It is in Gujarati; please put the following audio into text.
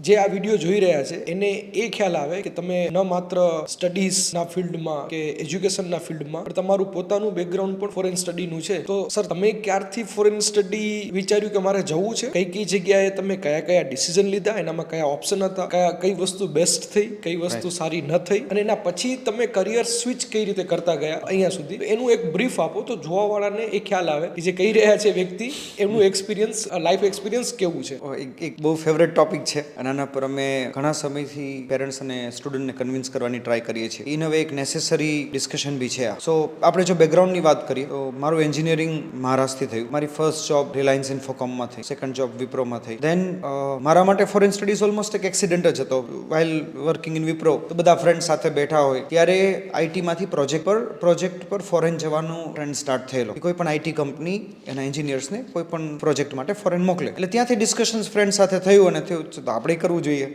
જે આ વિડીયો જોઈ રહ્યા છે એને એ ખ્યાલ આવે કે તમે ન માત્ર સ્ટડીઝના ફિલ્ડમાં કે એજ્યુકેશનના ફિલ્ડમાં પણ તમારું પોતાનું બેકગ્રાઉન્ડ પણ ફોરેન સ્ટડીનું છે. તો સર, તમે ક્યારથી ફોરેન સ્ટડી વિચાર્યું કે મારે જવું છે? કઈ જગ્યાએ તમે કયા ડિસિઝન લીધા, એનામાં કયા ઓપ્શન હતા, કઈ વસ્તુ બેસ્ટ થઈ, કઈ વસ્તુ સારી ન થઈ, અને એના પછી તમે કરિયર સ્વિચ કઈ રીતે કરતા ગયા અહીંયા સુધી, એનું એક બ્રીફ આપો તો જોવાવાળાને એ ખ્યાલ આવે કે જે કહી રહ્યા છે વ્યક્તિ, એમનું એક્સપિરિયન્સ, લાઈફ એક્સપિરિયન્સ કેવું છે. એક બહુ ફેવરેટ ટોપિક છે અને આના પર અમે ઘણા સમયથી પેરેન્ટ્સ અને સ્ટુડન્ટને કન્વિન્સ કરવાની ટ્રાય કરીએ છીએ. ઇન હવે એક નેસેસરી ડિસ્કશન બી છે આ. સો આપણે જો બેકગ્રાઉન્ડની વાત કરીએ તો મારું એન્જિનિયરિંગ મહારાષ્ટ્રથી થયું. મારી ફર્સ્ટ જોબ રિલાયન્સ ઇન્ફોકોમમાં થઈ, સેકન્ડ જોબ વિપ્રોમાં થઈ. દેન મારા માટે ફોરેન સ્ટડીઝ ઓલમોસ્ટ એક એક્સિડન્ટ જ હતો. વાઇલ વર્કિંગ ઇન વિપ્રો તો બધા ફ્રેન્ડ સાથે બેઠા હોય ત્યારે આઈટીમાંથી પ્રોજેક્ટ પર ફોરેન જવાનું ટ્રેન્ડ સ્ટાર્ટ થયેલો. કોઈ પણ આઈટી કંપની એના એન્જિનિયર્સને કોઈ પણ પ્રોજેક્ટ માટે ફોરેન મોકલે, એટલે ત્યાંથી ડિસ્કશન્સ ફ્રેન્ડ સાથે થયું અને થયું તો આપણે કરવું જોઈએ.